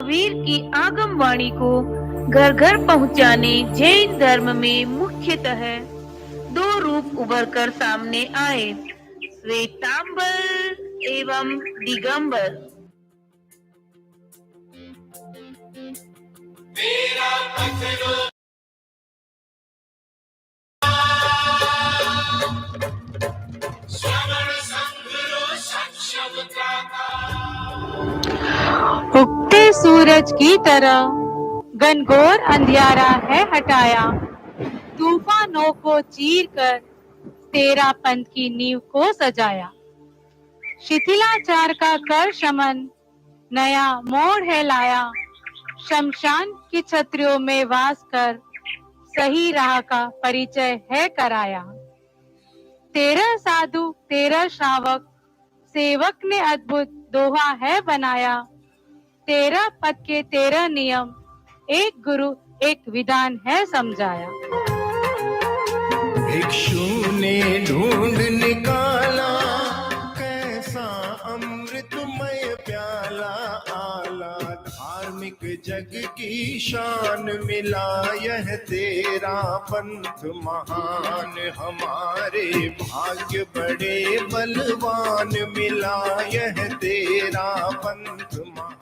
वीर की आगम वाणी को घर घर पहुंचाने जैन धर्म में मुख्यतः दो रूप उभर कर सामने आए, श्वेतांबर एवं दिगंबर। उगते सूरज की तरह घनघोर अंधियारा है हटाया, तूफानों को चीर कर तेरा पंथ की नींव को सजाया। शिथिलाचार का कर शमन नया मोड़ है लाया, शमशान की छतरियों में वास कर सही राह का परिचय है कराया। 13 साधु 13 श्रावक सेवक ने अद्भुत दोहा है बनाया, 13 पद के 13 नियम एक गुरु एक विधान है समझाया। भिक्षु ने ढूंढ निकाला कैसा अमृतमय प्याला, आला धार्मिक जग की शान मिला यह तेरा पंथ महान, हमारे भाग्य बड़े बलवान मिला यह तेरा पंथ महान।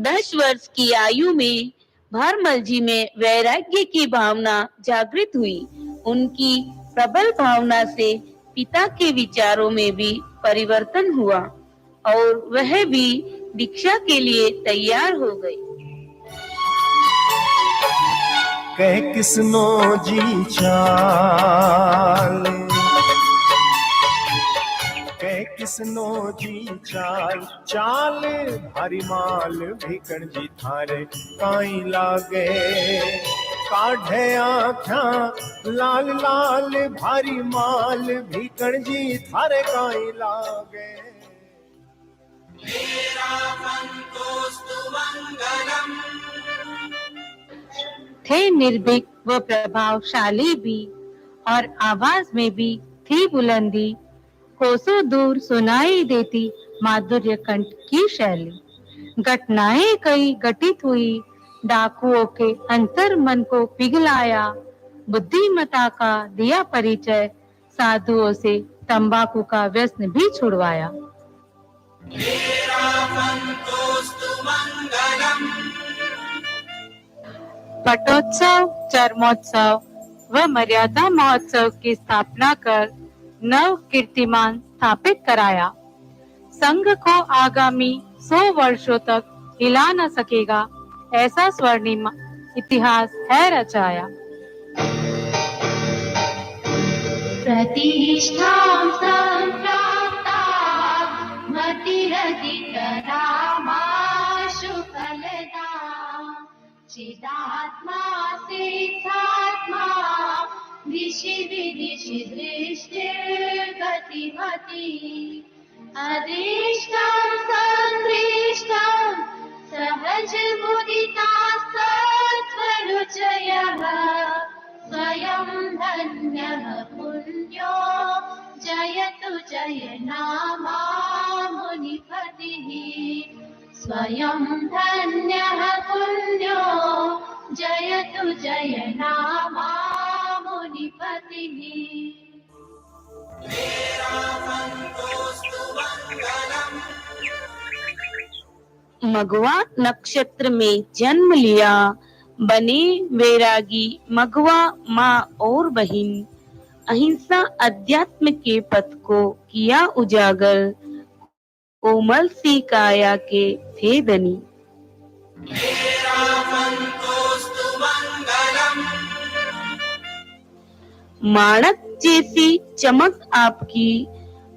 10 वर्ष की आयु में भारमल जी में वैराग्य की भावना जागृत हुई। उनकी प्रबल भावना से पिता के विचारों में भी परिवर्तन हुआ और वह भी दीक्षा के लिए तैयार हो गई। कह किसनो जी चाल, कह किसनो जी चाल, चाल भारी माल भिकण जी थारे काई लागे, काढ़े आँखा लाल लाल भारी माल भिकण जी थारे काई लागे। थे निर्भीक व प्रभावशाली भी और आवाज में भी थी बुलंदी, कोसों दूर सुनाई देती माधुर्य कंठ की शैली। घटनाएं कई घटित हुई, डाकुओं के अंतर मन को पिघलाया, बुद्धिमता का दिया परिचय, साधुओं से तंबाकू का व्यसन भी छुड़वाया। पटोत्सव, चर्मोत्सव व मर्यादा महोत्सव की स्थापना कर नव कीर्तिमान स्थापित कराया। संघ को आगामी 100 वर्षों तक हिला न सकेगा ऐसा स्वर्णिम इतिहास है रचाया। प्रतिष्ठां संप्राप्ता मतिरधिकरामाशु फलदा, चिदात्मा सिद्धात्मा दिशि विदिशि दृष्टिर्गतिमति, अदृष्टं सदृष्टं सहज मुदिता सत्त्वरुचयः, स्वयं धन्यः पुण्यो जयतु जयनामा मुनिपतिः, स्वयं धन्यः पुण्यो जयतु जयनामा मुनिपतिः। मघवा नक्षत्र में जन्म लिया, बने वैरागी मघवा माँ और बहिन, अहिंसा अध्यात्म के पथ को किया उजागर, कोमल सी काया के थे धनी। माणक जैसी चमक आपकी,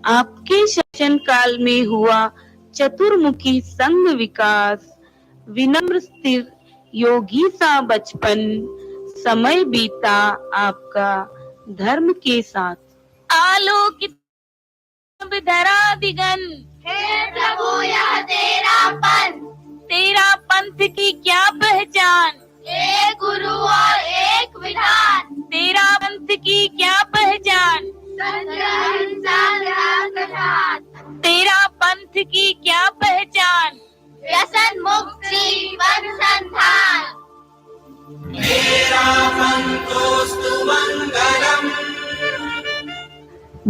आपके शासन काल में हुआ चतुर्मुखी संग विकास, विनम्र स्थिर योगी सा बचपन, समय बीता आपका धर्म के साथ। आलोकित धरा दिगन, हे प्रभु यह तेरा पंथ, तेरा पंथ की क्या पहचान, एक गुरु और एक विधान, तेरा पंथ की क्या पहचान, सत्य अहिंसा त्याग तथा तेरा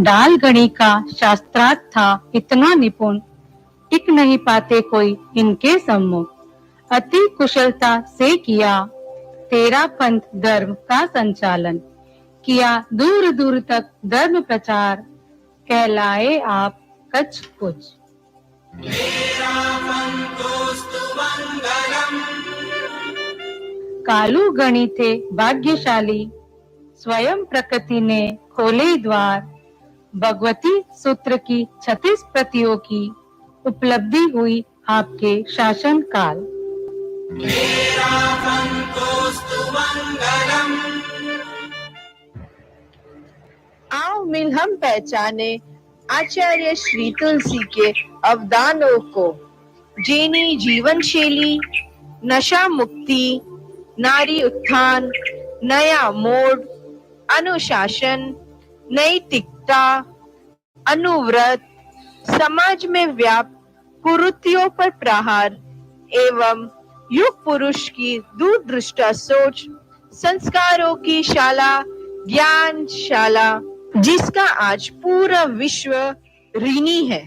डाल गणी का शास्त्रार्थ था इतना निपुण, टिक नहीं पाते कोई इनके सम्मुख। अति कुशलता से किया तेरा पंथ धर्म का संचालन, किया दूर दूर तक धर्म प्रचार, कहलाए आप कच्छ कुछ। कालू गणी थे भाग्यशाली, स्वयं प्रकृति ने खोले द्वार, भगवती सूत्र की 36 प्रतियों की उपलब्धि हुई आपके शासन काल। आओ मिल हम पहचाने आचार्य श्री तुलसी के अवदानों को, जिन्हीं जीवन शैली, नशा मुक्ति, नारी उत्थान, नया मोड़, अनुशासन, नैतिकता, अनुव्रत, समाज में व्याप्त कुरीतियों पर प्रहार एवं युग पुरुष की दूरदृष्टा सोच, संस्कारों की शाला, ज्ञानशाला, जिसका आज पूरा विश्व ऋणी है।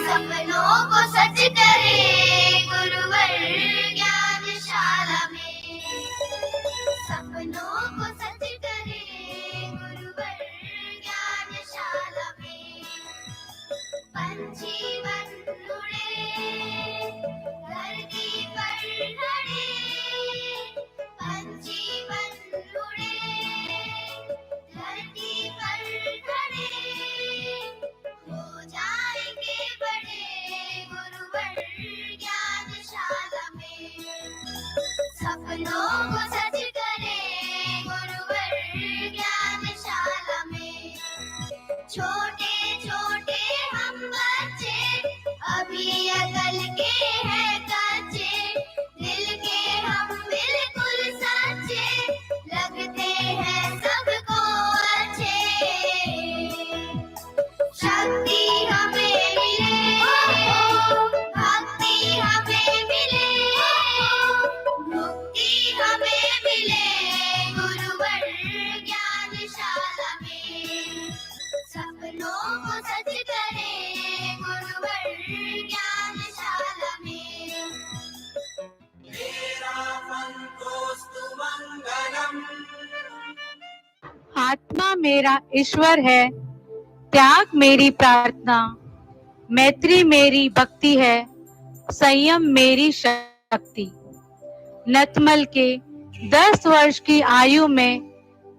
सपनों को सच करे गुरुवर ज्ञानशाला में, सपनों को सच करे गुरुवर ज्ञानशाला में। पंछी बन उड़े धरती पर खड़े, पंछी बन उड़े धरती पर खड़े, हो जाएंगे बड़े गुरुवर ज्ञानशाला में। सपनों को सच करे गुरुवर ज्ञानशाला में। छोटे छोटे हम बच्चे अभी अकल के हैं कच्चे, दिल के हम बिल्कुल सच्चे, लगते हैं सबको अच्छे। शक्ति हमें मिले, भक्ति हमें मिले, मुक्ति हमें मिले गुरुवर ज्ञानशाला में। सपनों को सच करे गुरुवर ज्ञानशाला में। आत्मा मेरा ईश्वर है, त्याग मेरी प्रार्थना, मैत्री मेरी भक्ति है, संयम मेरी शक्ति। नतमल के 10 वर्ष की आयु में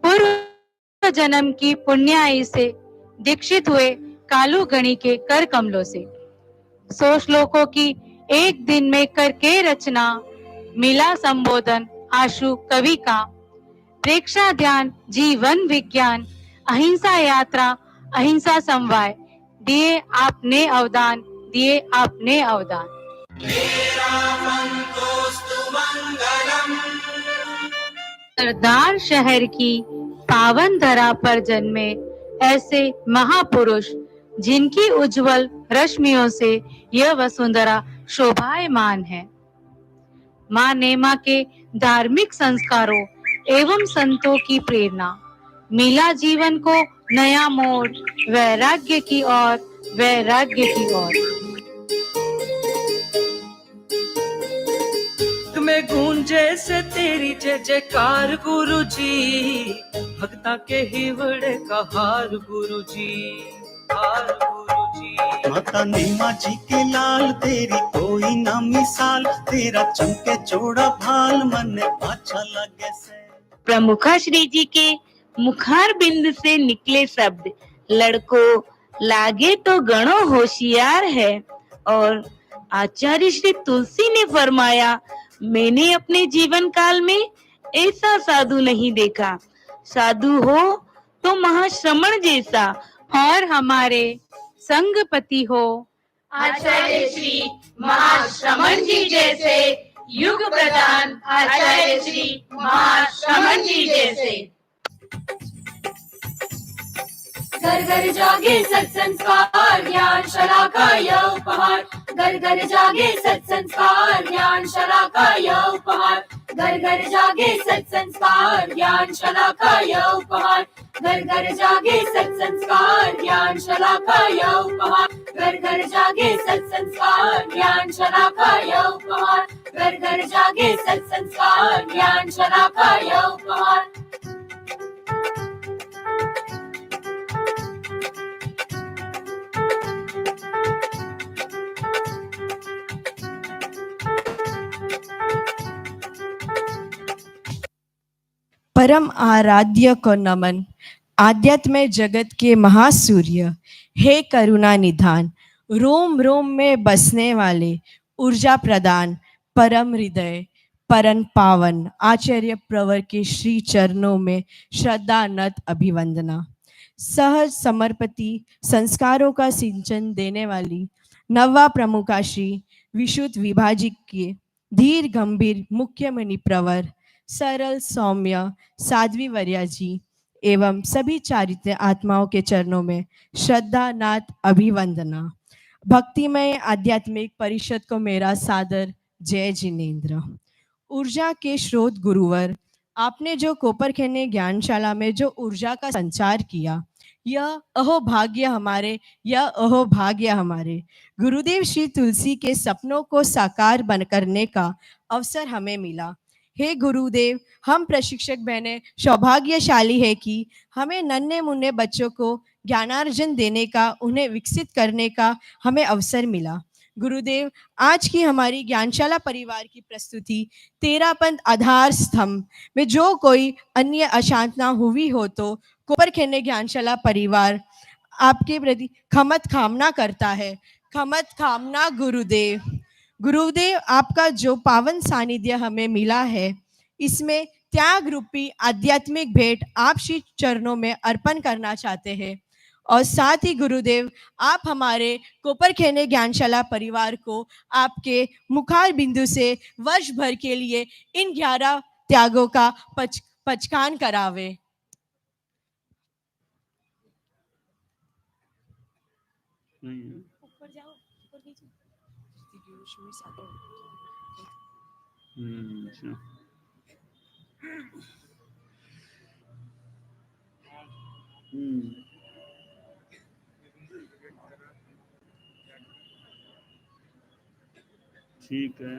पूर्व जन्म की पुण्याई से दीक्षित हुए कालू गणी के कर कमलों से 100 श्लोकों की एक दिन में करके रचना, मिला संबोधन आशु कवि का। प्रेक्षा ध्यान, जीवन विज्ञान, अहिंसा यात्रा, अहिंसा समवाय, दिए आपने अवदान, दिए आपने अवदान। सरदार शहर की पावन धरा पर जन्मे ऐसे महापुरुष, जिनकी उज्जवल रश्मियों से यह वसुंधरा शोभायमान है। माँ नेमा के धार्मिक संस्कारों एवं संतों की प्रेरणा, मिला जीवन को नया मोड़, वैराग्य की ओर, वैराग्य की ओर। तुम्हें गूंजे से तेरी जय जयकार गुरु जी, भक्ता के हिवड़े का हार गुरु जी, हार गुरु जी। माता नीमा जी के लाल तेरी कोई ना मिसाल, तेरा चमके चौड़ा भाल मन अच्छा लगे से। प्रमुखा श्री जी के मुखार बिंद से निकले शब्द लड़को लागे तो गणो होशियार है, और आचार्य श्री तुलसी ने फरमाया, मैंने अपने जीवन काल में ऐसा साधु नहीं देखा। साधु हो तो महाश्रमण जैसा, और हमारे संगपति हो आचार्य श्री महाश्रमण जी जैसे, युग प्रधान आचार्य श्री महाश्रमण जी जैसे। घर घर जागे सत्संस्कार ज्ञानशाला का यह उपहार घर घर जागे सत्संस्कार ज्ञानशाला का यह उपहार घर घर जागे सत्संस्कार ज्ञानशाला का यह उपहार घर घर जागे सत्संस्कार ज्ञानशाला का यह उपहार घर घर जागे सत्संस्कार ज्ञानशाला का यह उपहार घर घर जागे सत्संस्कार ज्ञानशाला का यह उपहार परम आराध्य को नमन। आध्यात्म जगत के महासूर्य, हे करुणा निधान, रोम रोम में बसने वाले ऊर्जा प्रदान, परम हृदय परम पावन आचार्य प्रवर के श्री चरणों में श्रद्धा नत अभिवंदना। सहज समर्पति संस्कारों का सिंचन देने वाली नवा प्रमुखा श्री विशुद्ध विभाजिक के धीर गंभीर मुख्य मणि प्रवर सरल सौम्य साध्वी वर्या जी एवं सभी चारित्र आत्माओं के चरणों में श्रद्धा नाथ अभिवंदना। भक्तिमय आध्यात्मिक परिषद को मेरा सादर जय जिनेन्द्र। ऊर्जा के स्रोत गुरुवर, आपने जो कोपरखैनी ज्ञानशाला में जो ऊर्जा का संचार किया, यह अहोभाग्य हमारे गुरुदेव श्री तुलसी के सपनों को साकार बन करने का अवसर हमें मिला। हे गुरुदेव, हम प्रशिक्षक बहने सौभाग्यशाली है कि हमें नन्हे मुन्ने बच्चों को ज्ञानार्जन देने का, उन्हें विकसित करने का हमें अवसर मिला। गुरुदेव, आज की हमारी ज्ञानशाला परिवार की प्रस्तुति 13 पंथ आधार स्तंभ में जो कोई अन्य अशांतना हुई हो तो कोपरखैनी ज्ञानशाला परिवार आपके प्रति खमत कामना करता है। खमत कामना गुरुदेव। गुरुदेव, आपका जो पावन सानिध्य हमें मिला है, इसमें त्याग रूपी आध्यात्मिक भेंट आप श्री चरणों में अर्पण करना चाहते हैं। और साथ ही गुरुदेव, आप हमारे कोपरखैनी ज्ञानशाला परिवार को आपके मुखार बिंदु से वर्ष भर के लिए इन 11 त्यागों का पचकान करावे। ठीक है।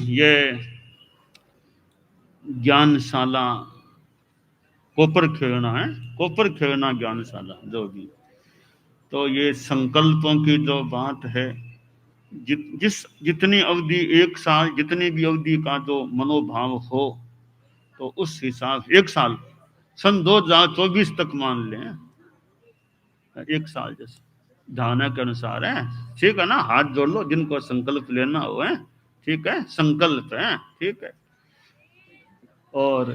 ये ज्ञानशाला कोपरखैना है, कोपरखैना ज्ञानशाला जो भी, तो ये संकल्पों की जो बात है, जितनी अवधि, 1 साल, जितनी भी अवधि का जो मनोभाव हो, तो उस हिसाब 1 साल सन 2024 तक मान लें, 1 साल जैसे धारणा के अनुसार है। ठीक है ना? हाथ जोड़ लो जिनको संकल्प लेना हो, है ठीक है, संकल्प है, ठीक है। और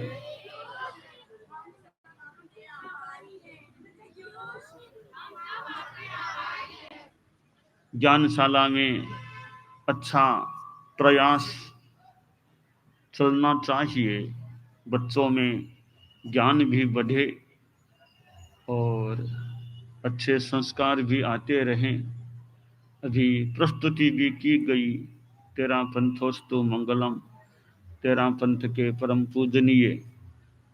ज्ञानशाला में अच्छा प्रयास चलना चाहिए, बच्चों में ज्ञान भी बढ़े और अच्छे संस्कार भी आते रहें। अभी प्रस्तुति भी की गई 13 पंथोस्तु मंगलम, 13 पंथ के परम पूजनीय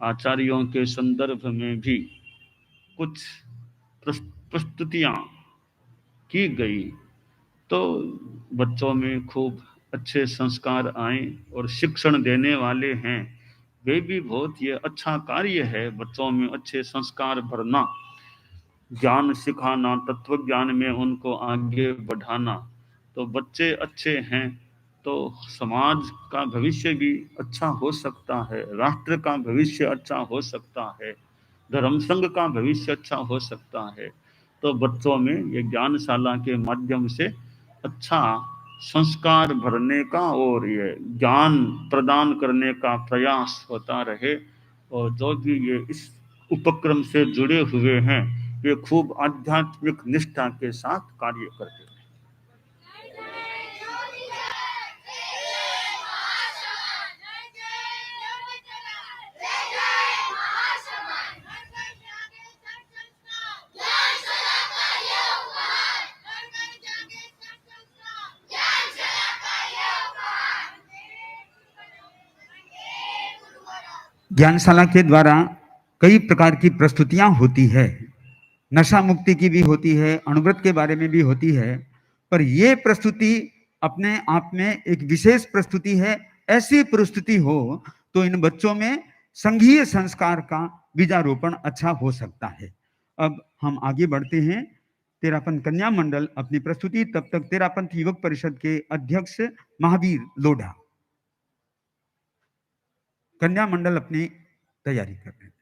आचार्यों के संदर्भ में भी कुछ प्रस्तुतियाँ की गई, तो बच्चों में खूब अच्छे संस्कार आए और शिक्षण देने वाले हैं वे भी बहुत ये अच्छा कार्य है, बच्चों में अच्छे संस्कार भरना, ज्ञान सिखाना, तत्व ज्ञान में उनको आगे बढ़ाना। तो बच्चे अच्छे हैं तो समाज का भविष्य भी अच्छा हो सकता है, राष्ट्र का भविष्य अच्छा हो सकता है, धर्म संघ का भविष्य अच्छा हो सकता है। तो बच्चों में ये ज्ञानशाला के माध्यम से अच्छा संस्कार भरने का और ये ज्ञान प्रदान करने का प्रयास होता रहे। और जो भी ये इस उपक्रम से जुड़े हुए हैं, वे खूब आध्यात्मिक निष्ठा के साथ कार्य करते हैं। ज्ञानशाला के द्वारा कई प्रकार की प्रस्तुतियां होती है, नशा मुक्ति की भी होती है, अणुव्रत के बारे में भी होती है, पर यह प्रस्तुति अपने आप में एक विशेष प्रस्तुति है। ऐसी प्रस्तुति हो तो इन बच्चों में संघीय संस्कार का बीजारोपण अच्छा हो सकता है। अब हम आगे बढ़ते हैं। तेरापंथ कन्या मंडल अपनी प्रस्तुति, तब तक तेरापंथ युवक परिषद के अध्यक्ष महावीर लोढ़ा कन्या मंडल अपनी तैयारी कर रहे हैं।